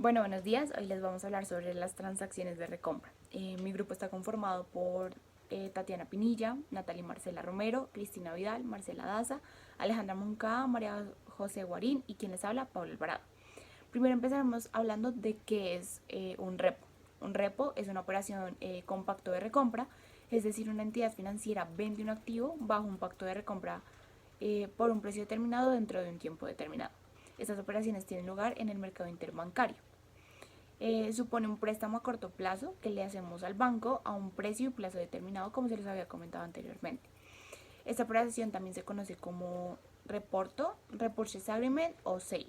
Bueno, buenos días. Hoy les vamos a hablar sobre las transacciones de recompra. Mi grupo está conformado por Tatiana Pinilla, Natalie Marcela Romero, Cristina Vidal, Marcela Daza, Alejandra Moncada, María José Guarín y quien les habla, Pablo Alvarado. Primero empezaremos hablando de qué es un repo. Un repo es una operación con pacto de recompra, es decir, una entidad financiera vende un activo bajo un pacto de recompra por un precio determinado dentro de un tiempo determinado. Estas operaciones tienen lugar en el mercado interbancario. Supone un préstamo a corto plazo que le hacemos al banco a un precio y plazo determinado, como se les había comentado anteriormente. Esta operación también se conoce como reporto, repurchase agreement o sale.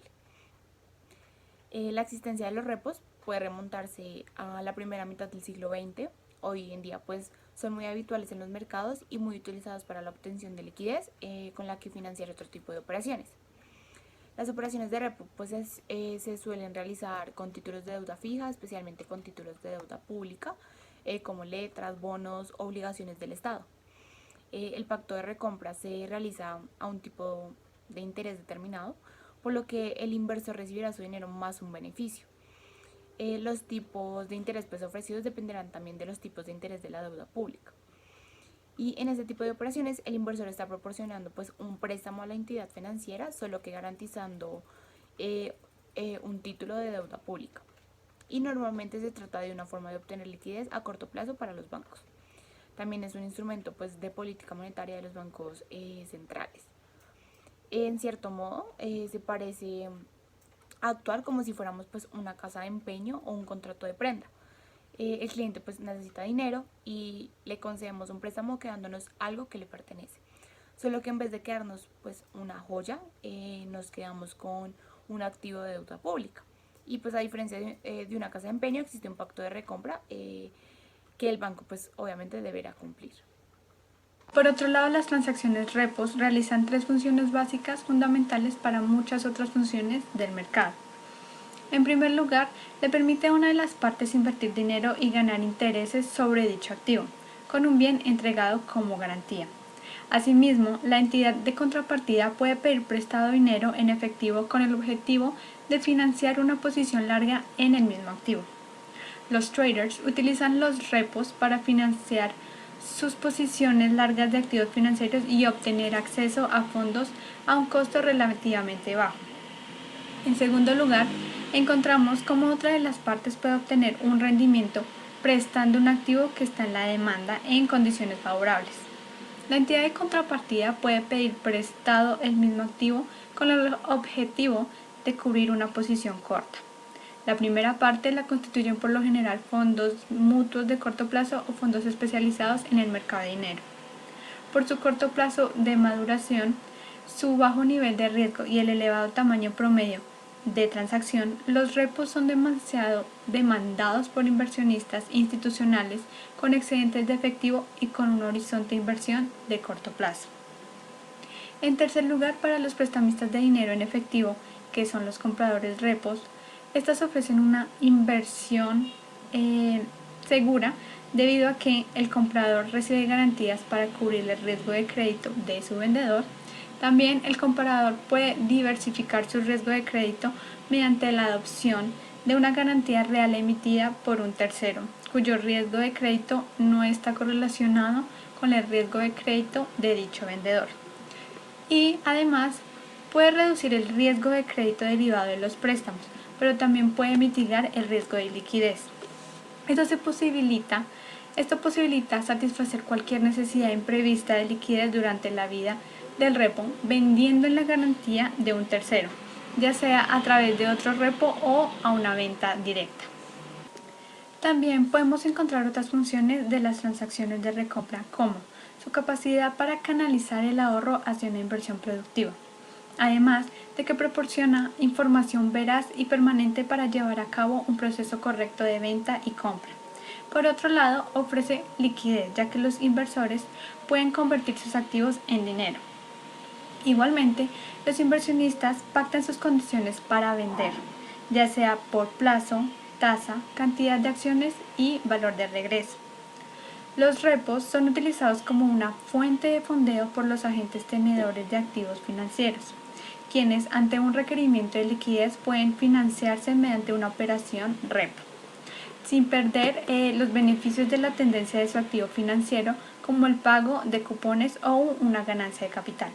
La existencia de los repos puede remontarse a la primera mitad del siglo XX. Hoy en día pues son muy habituales en los mercados y muy utilizados para la obtención de liquidez con la que financiar otro tipo de operaciones. Las operaciones de repo pues se suelen realizar con títulos de deuda fija, especialmente con títulos de deuda pública, como letras, bonos, obligaciones del Estado. El pacto de recompra se realiza a un tipo de interés determinado, por lo que el inversor recibirá su dinero más un beneficio. Los tipos de interés pues, ofrecidos dependerán también de los tipos de interés de la deuda pública. Y en este tipo de operaciones el inversor está proporcionando pues un préstamo a la entidad financiera, solo que garantizando un título de deuda pública. Y normalmente se trata de una forma de obtener liquidez a corto plazo para los bancos. También es un instrumento pues de política monetaria de los bancos centrales. En cierto modo se parece a actuar como si fuéramos pues una casa de empeño o un contrato de prenda. El cliente pues necesita dinero y le concedemos un préstamo quedándonos algo que le pertenece. Solo que en vez de quedarnos pues una joya, nos quedamos con un activo de deuda pública. Y pues a diferencia de una casa de empeño existe un pacto de recompra que el banco pues obviamente deberá cumplir. Por otro lado, las transacciones repos realizan tres funciones básicas fundamentales para muchas otras funciones del mercado. En primer lugar, le permite a una de las partes invertir dinero y ganar intereses sobre dicho activo, con un bien entregado como garantía. Asimismo, la entidad de contrapartida puede pedir prestado dinero en efectivo con el objetivo de financiar una posición larga en el mismo activo. Los traders utilizan los repos para financiar sus posiciones largas de activos financieros y obtener acceso a fondos a un costo relativamente bajo. En segundo lugar, encontramos cómo otra de las partes puede obtener un rendimiento prestando un activo que está en la demanda en condiciones favorables. La entidad de contrapartida puede pedir prestado el mismo activo con el objetivo de cubrir una posición corta. La primera parte la constituyen por lo general fondos mutuos de corto plazo o fondos especializados en el mercado de dinero. Por su corto plazo de maduración, su bajo nivel de riesgo y el elevado tamaño promedio de transacción, los repos son demasiado demandados por inversionistas institucionales con excedentes de efectivo y con un horizonte de inversión de corto plazo. En tercer lugar, para los prestamistas de dinero en efectivo, que son los compradores repos, estas ofrecen una inversión segura debido a que el comprador recibe garantías para cubrir el riesgo de crédito de su vendedor. También el comprador puede diversificar su riesgo de crédito mediante la adopción de una garantía real emitida por un tercero, cuyo riesgo de crédito no está correlacionado con el riesgo de crédito de dicho vendedor. Y además puede reducir el riesgo de crédito derivado de los préstamos, pero también puede mitigar el riesgo de liquidez. Esto posibilita satisfacer cualquier necesidad imprevista de liquidez durante la vida del repo, vendiendo en la garantía de un tercero, ya sea a través de otro repo o a una venta directa. También podemos encontrar otras funciones de las transacciones de recompra, como su capacidad para canalizar el ahorro hacia una inversión productiva, además de que proporciona información veraz y permanente para llevar a cabo un proceso correcto de venta y compra. Por otro lado, ofrece liquidez, ya que los inversores pueden convertir sus activos en dinero. Igualmente, los inversionistas pactan sus condiciones para vender, ya sea por plazo, tasa, cantidad de acciones y valor de regreso. Los repos son utilizados como una fuente de fondeo por los agentes tenedores de activos financieros, quienes ante un requerimiento de liquidez pueden financiarse mediante una operación repo, sin perder los beneficios de la tendencia de su activo financiero como el pago de cupones o una ganancia de capital.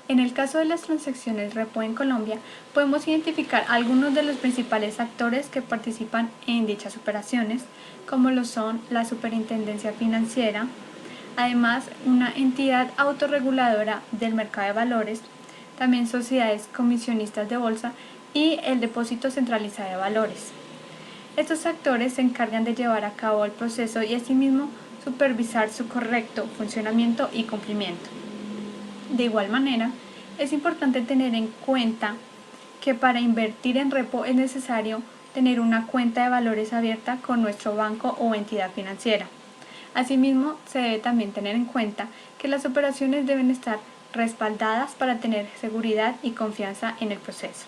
En el caso de las transacciones repo en Colombia, podemos identificar algunos de los principales actores que participan en dichas operaciones, como lo son la Superintendencia Financiera, además una entidad autorreguladora del mercado de valores, también sociedades comisionistas de bolsa y el Depósito Centralizado de Valores. Estos actores se encargan de llevar a cabo el proceso y asimismo supervisar su correcto funcionamiento y cumplimiento. De igual manera, es importante tener en cuenta que para invertir en repo es necesario tener una cuenta de valores abierta con nuestro banco o entidad financiera. Asimismo, se debe también tener en cuenta que las operaciones deben estar respaldadas para tener seguridad y confianza en el proceso.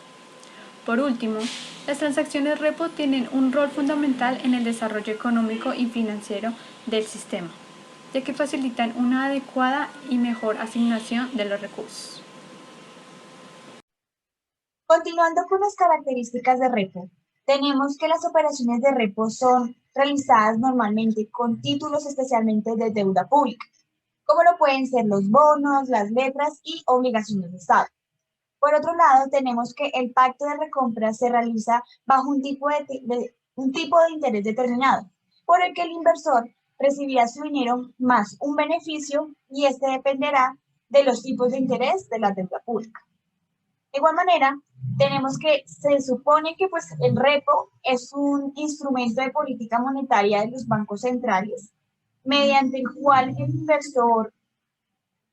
Por último, las transacciones repo tienen un rol fundamental en el desarrollo económico y financiero del sistema, ya que facilitan una adecuada y mejor asignación de los recursos. Continuando con las características de repo, tenemos que las operaciones de repo son realizadas normalmente con títulos especialmente de deuda pública, como lo pueden ser los bonos, las letras y obligaciones de Estado. Por otro lado, tenemos que el pacto de recompra se realiza bajo un tipo de interés determinado, por el que el inversor recibirá su dinero más un beneficio y este dependerá de los tipos de interés de la deuda pública. De igual manera, tenemos que se supone que pues, el repo es un instrumento de política monetaria de los bancos centrales, mediante el cual el inversor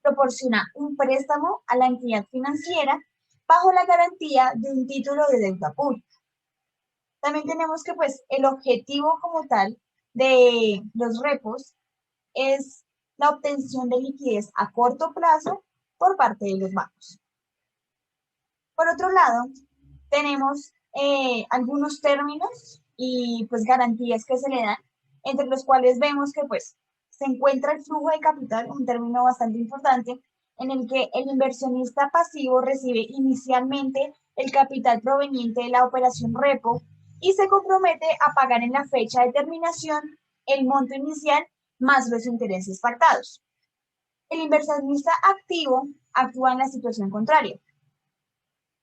proporciona un préstamo a la entidad financiera bajo la garantía de un título de deuda pública. También tenemos que pues, el objetivo como tal de los repos es la obtención de liquidez a corto plazo por parte de los bancos. Por otro lado, tenemos algunos términos y pues garantías que se le dan, entre los cuales vemos que pues se encuentra el flujo de capital, un término bastante importante, en el que el inversionista pasivo recibe inicialmente el capital proveniente de la operación repo y se compromete a pagar en la fecha de terminación el monto inicial más los intereses pactados. El inversionista activo actúa en la situación contraria.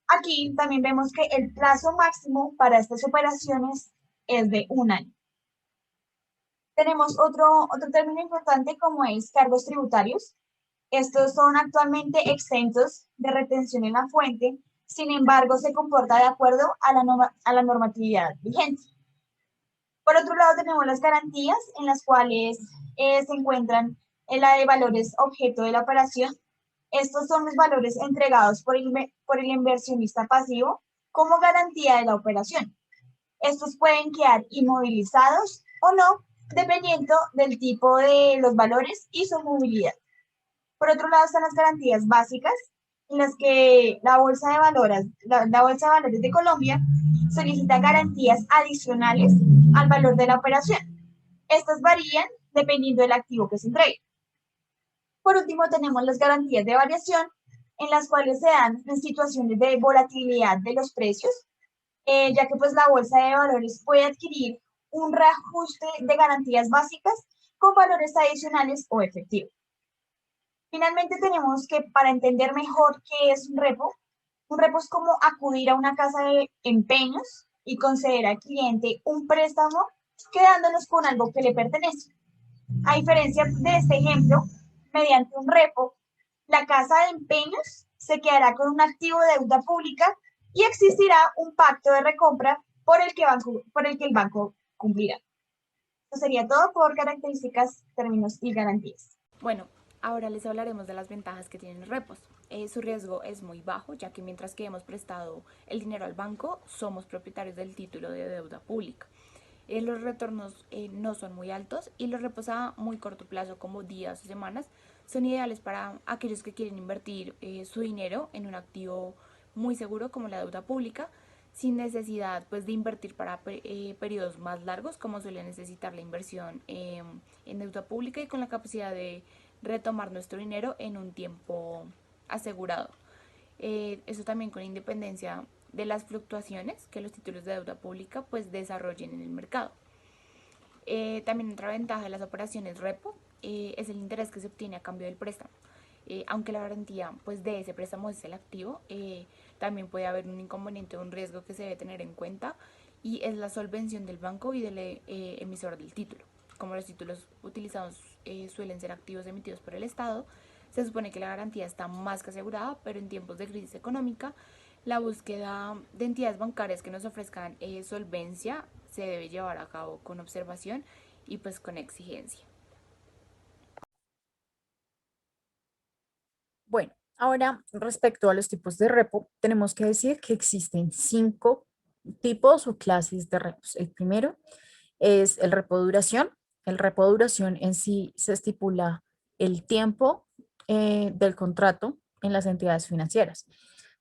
Aquí también vemos que el plazo máximo para estas operaciones es de 1 año. Tenemos otro término importante como es cargos tributarios. Estos son actualmente exentos de retención en la fuente, sin embargo se comporta de acuerdo a la normatividad vigente. Por otro lado tenemos las garantías en las cuales se encuentran en la de valores objeto de la operación. Estos son los valores entregados por el inversionista pasivo como garantía de la operación. Estos pueden quedar inmovilizados o no, dependiendo del tipo de los valores y su movilidad. Por otro lado están las garantías básicas, en las que la Bolsa de Valores, la Bolsa de Valores de Colombia solicita garantías adicionales al valor de la operación. Estas varían dependiendo del activo que se entregue. Por último, tenemos las garantías de variación, en las cuales se dan en situaciones de volatilidad de los precios, ya que pues la bolsa de valores puede adquirir un reajuste de garantías básicas con valores adicionales o efectivos. Finalmente tenemos que, para entender mejor qué es un repo es como acudir a una casa de empeños y conceder al cliente un préstamo quedándonos con algo que le pertenece. A diferencia de este ejemplo, mediante un repo, la casa de empeños se quedará con un activo de deuda pública y existirá un pacto de recompra por el que el banco cumplirá. Eso sería todo por características, términos y garantías. Bueno, ahora les hablaremos de las ventajas que tienen los repos. Su riesgo es muy bajo, ya que mientras que hemos prestado el dinero al banco, somos propietarios del título de deuda pública. Los retornos no son muy altos y los repos a muy corto plazo, como días o semanas, son ideales para aquellos que quieren invertir su dinero en un activo muy seguro como la deuda pública, sin necesidad pues, de invertir para periodos más largos, como suele necesitar la inversión en deuda pública, y con la capacidad de retomar nuestro dinero en un tiempo asegurado. Eso también con independencia de las fluctuaciones que los títulos de deuda pública pues desarrollen en el mercado. También otra ventaja de las operaciones repo es el interés que se obtiene a cambio del préstamo. Aunque la garantía pues, de ese préstamo es el activo, también puede haber un inconveniente o un riesgo que se debe tener en cuenta y es la solvencia del banco y del emisor del título. Como los títulos utilizados suelen ser activos emitidos por el Estado, se supone que la garantía está más que asegurada, pero en tiempos de crisis económica, la búsqueda de entidades bancarias que nos ofrezcan solvencia se debe llevar a cabo con observación y pues con exigencia. Bueno, ahora respecto a los tipos de repo, tenemos que decir que existen 5 tipos o clases de repos. El primero es el repo de duración. El repo de duración en sí se estipula el tiempo del contrato en las entidades financieras.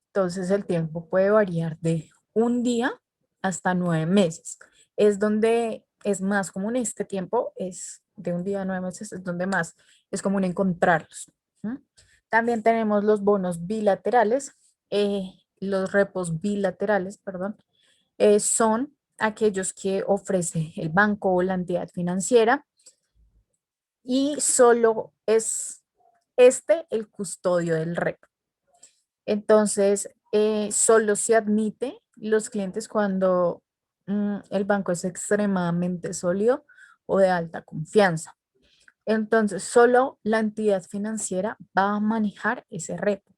Entonces el tiempo puede variar de un día hasta 9 meses. Es donde es más común este tiempo, es de un día a 9 meses, es donde más es común encontrarlos. ¿Mm? También tenemos los bonos bilaterales, los repos bilaterales, perdón, son aquellos que ofrece el banco o la entidad financiera y solo es este el custodio del repo. Entonces, solo se admite los clientes cuando el banco es extremadamente sólido o de alta confianza. Entonces, solo la entidad financiera va a manejar ese repo.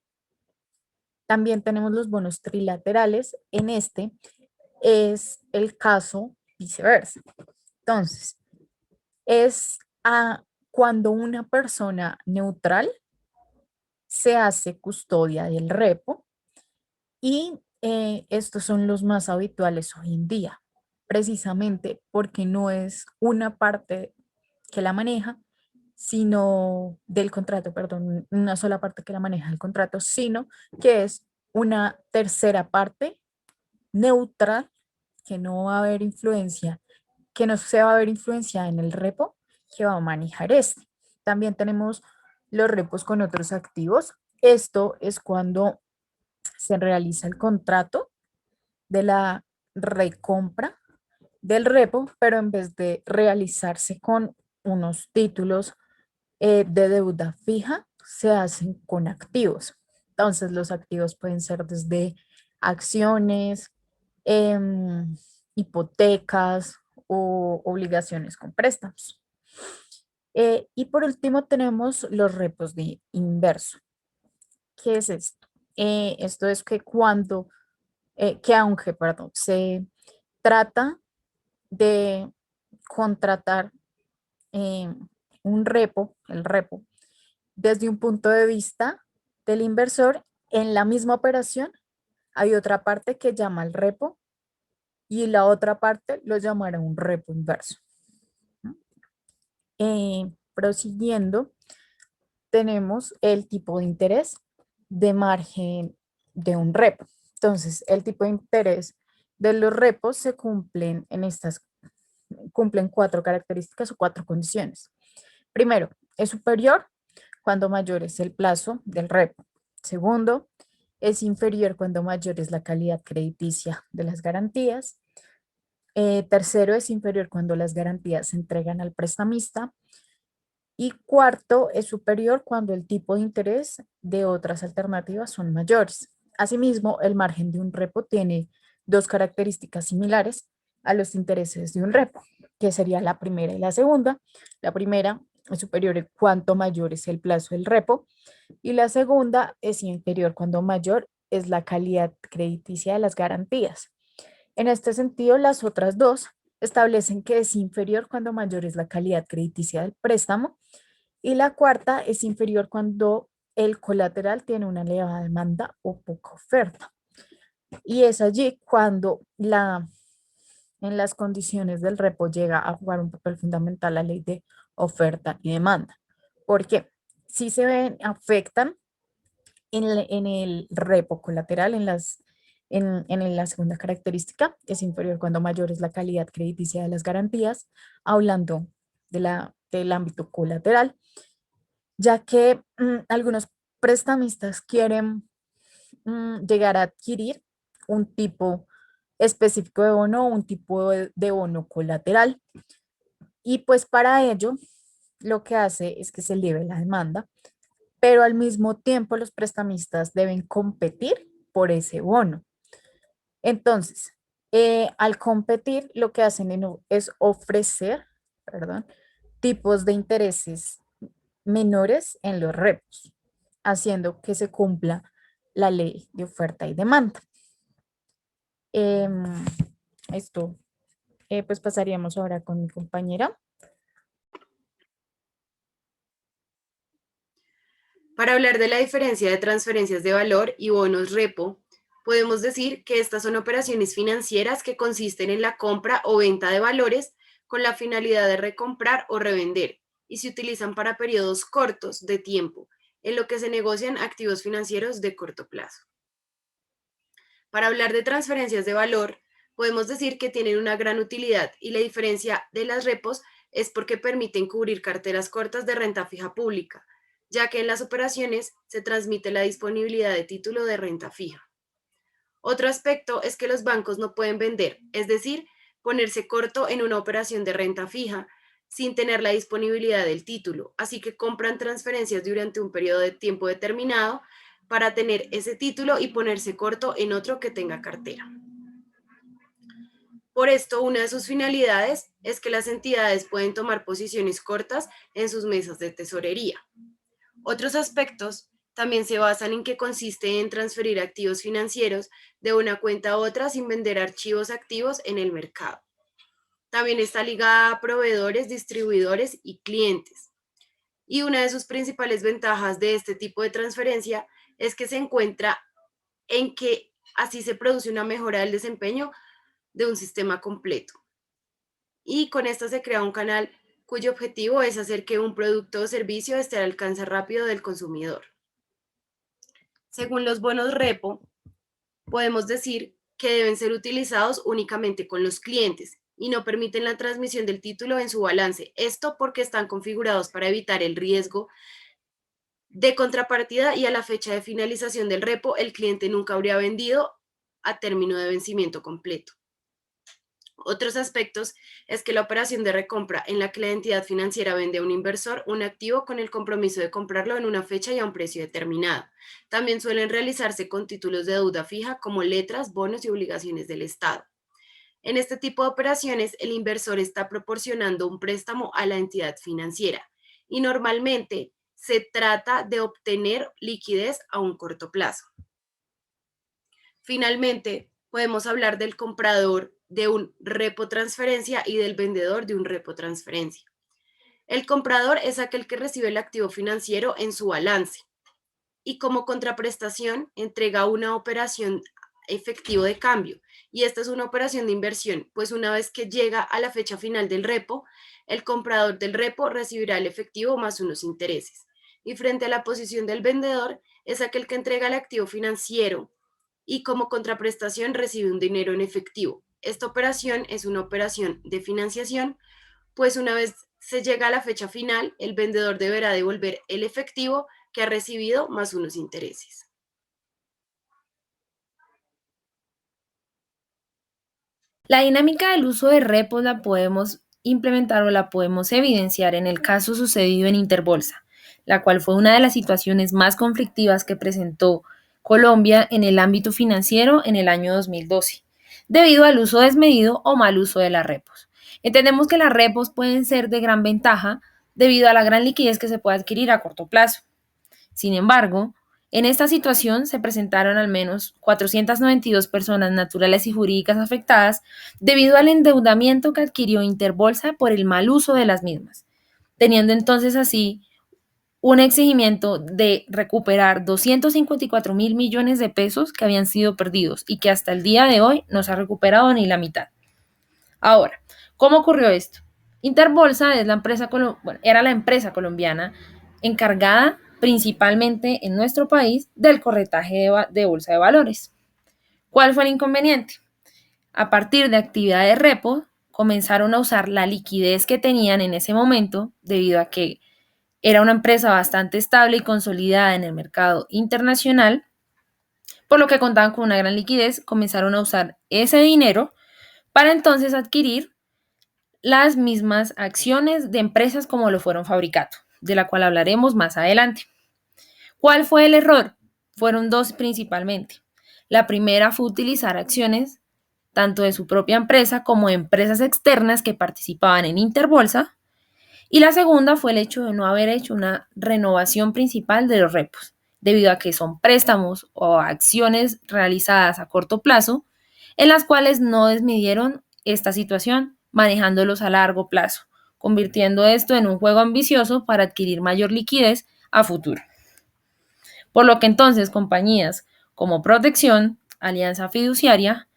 También tenemos los bonos trilaterales. En este es el caso viceversa. Entonces, es cuando una persona neutral se hace custodia del repo y estos son los más habituales hoy en día, precisamente porque no es una parte que la maneja, sino del contrato, perdón, una sola parte que la maneja el contrato, sino que es una tercera parte neutral que no va a haber influencia, que no se va a ver influencia en el repo que va a manejar este. También tenemos los repos con otros activos. Esto es cuando se realiza el contrato de la recompra del repo, pero en vez de realizarse con unos títulos de deuda fija, se hacen con activos. Entonces, los activos pueden ser desde acciones, em, hipotecas o obligaciones con préstamos. Y por último tenemos los repos de inverso. ¿Qué es esto? Esto es que aunque, perdón, se trata de contratar eh, un repo, el repo, desde un punto de vista del inversor, en la misma operación hay otra parte que llama al repo y la otra parte lo llamará un repo inverso. Prosiguiendo, tenemos el tipo de interés de margen de un repo. Entonces, el tipo de interés de los repos se cumplen 4 características o 4 condiciones. Primero, es superior cuando mayor es el plazo del repo. Segundo, es inferior cuando mayor es la calidad crediticia de las garantías. Tercero, es inferior cuando las garantías se entregan al prestamista. Y cuarto, es superior cuando el tipo de interés de otras alternativas son mayores. Asimismo, el margen de un repo tiene 2 características similares a los intereses de un repo, que sería la primera y la segunda. La primera es superior cuanto mayor es el plazo del repo y la segunda es inferior cuando mayor es la calidad crediticia de las garantías. En este sentido, las otras dos establecen que es inferior cuando mayor es la calidad crediticia del préstamo y la cuarta es inferior cuando el colateral tiene una elevada demanda o poca oferta. Y es allí cuando en las condiciones del repo llega a jugar un papel fundamental la ley de oferta y demanda. Porque si se ven, afectan en el repo colateral, en la segunda característica, es inferior cuando mayor es la calidad crediticia de las garantías, hablando del ámbito colateral, ya que algunos prestamistas quieren llegar a adquirir un tipo específico de bono o un tipo de bono colateral. Y pues para ello lo que hace es que se eleve la demanda, pero al mismo tiempo los prestamistas deben competir por ese bono. Entonces, al competir, lo que hacen es ofrecer, perdón, tipos de intereses menores en los repos, haciendo que se cumpla la ley de oferta y demanda. Em, esto, pues pasaríamos ahora con mi compañera. Para hablar de la diferencia de transferencias de valor y bonos repo, podemos decir que estas son operaciones financieras que consisten en la compra o venta de valores con la finalidad de recomprar o revender y se utilizan para periodos cortos de tiempo, en lo que se negocian activos financieros de corto plazo. Para hablar de transferencias de valor, podemos decir que tienen una gran utilidad y la diferencia de las repos es porque permiten cubrir carteras cortas de renta fija pública, ya que en las operaciones se transmite la disponibilidad de título de renta fija. Otro aspecto es que los bancos no pueden vender, es decir, ponerse corto en una operación de renta fija sin tener la disponibilidad del título, así que compran transferencias durante un periodo de tiempo determinado para tener ese título y ponerse corto en otro que tenga cartera. Por esto, una de sus finalidades es que las entidades pueden tomar posiciones cortas en sus mesas de tesorería. Otros aspectos también se basan en que consiste en transferir activos financieros de una cuenta a otra sin vender archivos activos en el mercado. También está ligada a proveedores, distribuidores y clientes. Y una de sus principales ventajas de este tipo de transferencia es que se encuentra en que así se produce una mejora del desempeño de un sistema completo. Y con esto se crea un canal cuyo objetivo es hacer que un producto o servicio esté al alcance rápido del consumidor. Según los bonos repo, podemos decir que deben ser utilizados únicamente con los clientes y no permiten la transmisión del título en su balance. Esto porque están configurados para evitar el riesgo de contrapartida y a la fecha de finalización del repo, el cliente nunca habría vendido a término de vencimiento completo. Otros aspectos es que la operación de recompra en la que la entidad financiera vende a un inversor un activo con el compromiso de comprarlo en una fecha y a un precio determinado. También suelen realizarse con títulos de deuda fija como letras, bonos y obligaciones del Estado. En este tipo de operaciones, el inversor está proporcionando un préstamo a la entidad financiera y normalmente se trata de obtener liquidez a un corto plazo. Finalmente, podemos hablar del comprador de un repo transferencia y del vendedor de un repo transferencia. El comprador es aquel que recibe el activo financiero en su balance y como contraprestación entrega una operación efectivo de cambio. Y esta es una operación de inversión, pues una vez que llega a la fecha final del repo, el comprador del repo recibirá el efectivo más unos intereses. Y frente a la posición del vendedor es aquel que entrega el activo financiero y como contraprestación recibe un dinero en efectivo. Esta operación es una operación de financiación, pues una vez se llega a la fecha final, el vendedor deberá devolver el efectivo que ha recibido más unos intereses. La dinámica del uso de repos la podemos implementar o la podemos evidenciar en el caso sucedido en Interbolsa, la cual fue una de las situaciones más conflictivas que presentó Colombia en el ámbito financiero en el año 2012, debido al uso desmedido o mal uso de las repos. Entendemos que las repos pueden ser de gran ventaja debido a la gran liquidez que se puede adquirir a corto plazo. Sin embargo, en esta situación se presentaron al menos 492 personas naturales y jurídicas afectadas debido al endeudamiento que adquirió Interbolsa por el mal uso de las mismas, teniendo entonces así un exigimiento de recuperar 254 mil millones de pesos que habían sido perdidos y que hasta el día de hoy no se ha recuperado ni la mitad. Ahora, ¿cómo ocurrió esto? Interbolsa es era la empresa colombiana encargada principalmente en nuestro país del corretaje de bolsa de valores. ¿Cuál fue el inconveniente? A partir de actividades repo, comenzaron a usar la liquidez que tenían en ese momento, debido a que era una empresa bastante estable y consolidada en el mercado internacional, por lo que contaban con una gran liquidez, comenzaron a usar ese dinero para entonces adquirir las mismas acciones de empresas como lo fueron Fabricato, de la cual hablaremos más adelante. ¿Cuál fue el error? Fueron dos principalmente. La primera fue utilizar acciones tanto de su propia empresa como de empresas externas que participaban en Interbolsa. Y la segunda fue el hecho de no haber hecho una renovación principal de los repos, debido a que son préstamos o acciones realizadas a corto plazo, en las cuales no desmidieron esta situación, manejándolos a largo plazo, convirtiendo esto en un juego ambicioso para adquirir mayor liquidez a futuro. Por lo que entonces compañías como Protección, Alianza Fiduciaria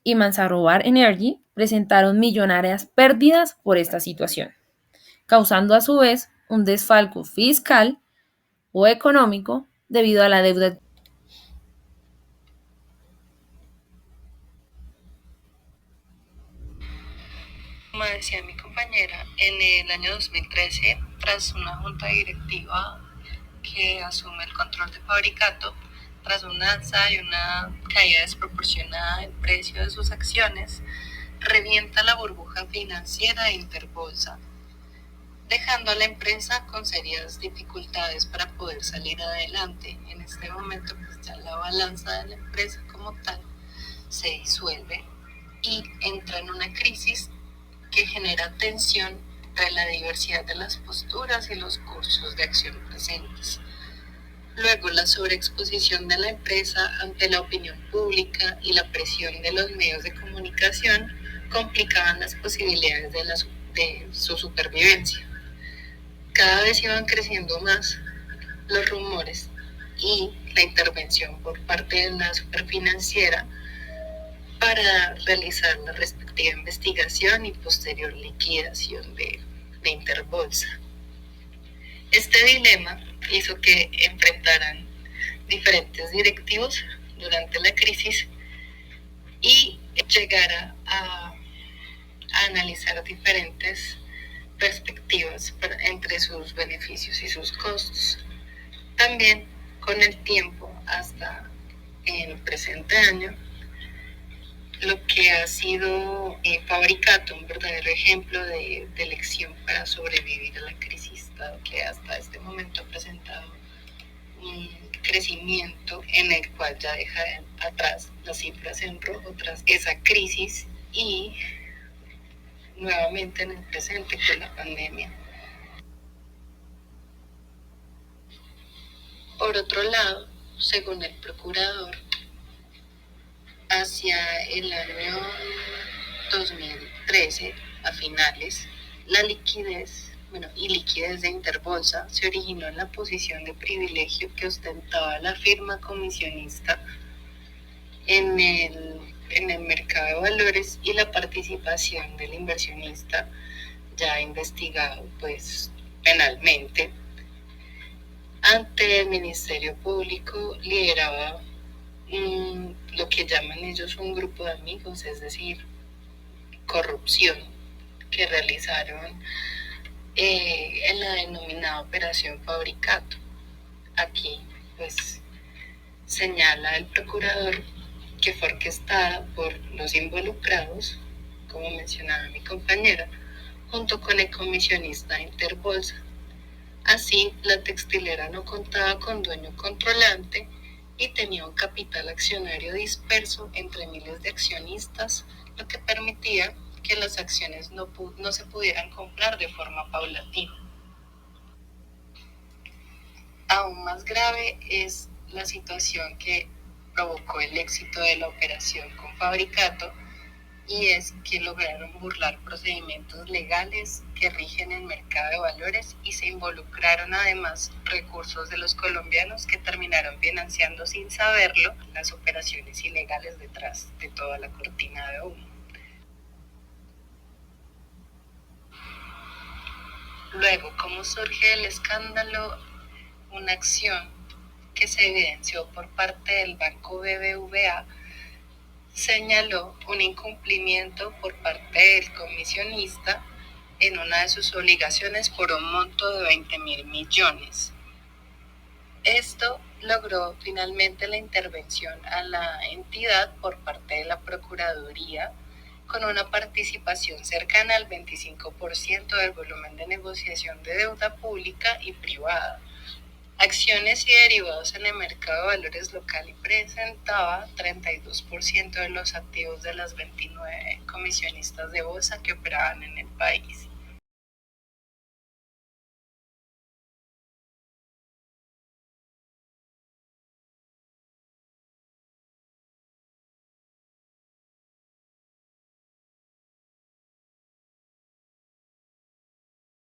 y Manzarobar Energy presentaron millonarias pérdidas por esta situación, causando a su vez un desfalco fiscal o económico debido a la deuda. Como decía mi compañera, en el año 2013, tras una junta directiva que asume el control de Fabricato, tras una alza y una caída desproporcionada del precio de sus acciones, revienta la burbuja financiera de Interbolsa, dejando a la empresa con serias dificultades para poder salir adelante. En este momento, pues ya la balanza de la empresa como tal se disuelve y entra en una crisis que genera tensión entre la diversidad de las posturas y los cursos de acción presentes. Luego, la sobreexposición de la empresa ante la opinión pública y la presión de los medios de comunicación complicaban las posibilidades de su supervivencia. Cada vez iban creciendo más los rumores y la intervención por parte de la superfinanciera para realizar la respectiva investigación y posterior liquidación de Interbolsa. Este dilema hizo que enfrentaran diferentes directivos durante la crisis y llegara a analizar diferentes perspectivas entre sus beneficios y sus costos. También con el tiempo hasta el presente año, lo que ha sido Fabricato, un verdadero ejemplo de elección para sobrevivir a la crisis, dado que hasta este momento ha presentado un crecimiento en el cual ya deja atrás las cifras en rojo tras esa crisis y nuevamente en el presente con la pandemia. Por otro lado, según el procurador, hacia el año 2013, a finales, la liquidez de Interbolsa se originó en la posición de privilegio que ostentaba la firma comisionista en el mercado de valores y la participación del inversionista ya investigado pues penalmente ante el Ministerio Público. Lideraba lo que llaman ellos un grupo de amigos, es decir, corrupción, que realizaron en la denominada Operación Fabricato. Aquí pues señala el procurador que fue orquestada por los involucrados, como mencionaba mi compañera, junto con el comisionista Interbolsa. Así, la textilera no contaba con dueño controlante y tenía un capital accionario disperso entre miles de accionistas, lo que permitía que las acciones no se pudieran comprar de forma paulatina. Aún más grave es la situación que provocó el éxito de la operación con Fabricato, y es que lograron burlar procedimientos legales que rigen el mercado de valores y se involucraron además recursos de los colombianos que terminaron financiando sin saberlo las operaciones ilegales detrás de toda la cortina de humo. Luego, ¿cómo surge el escándalo? Una acción que se evidenció por parte del banco BBVA señaló un incumplimiento por parte del comisionista en una de sus obligaciones por un monto de 20.000 millones. Esto logró finalmente la intervención a la entidad por parte de la Procuraduría, con una participación cercana al 25% del volumen de negociación de deuda pública y privada. Acciones y derivados en el mercado de valores local y presentaba 32% de los activos de las 29 comisionistas de bolsa que operaban en el país.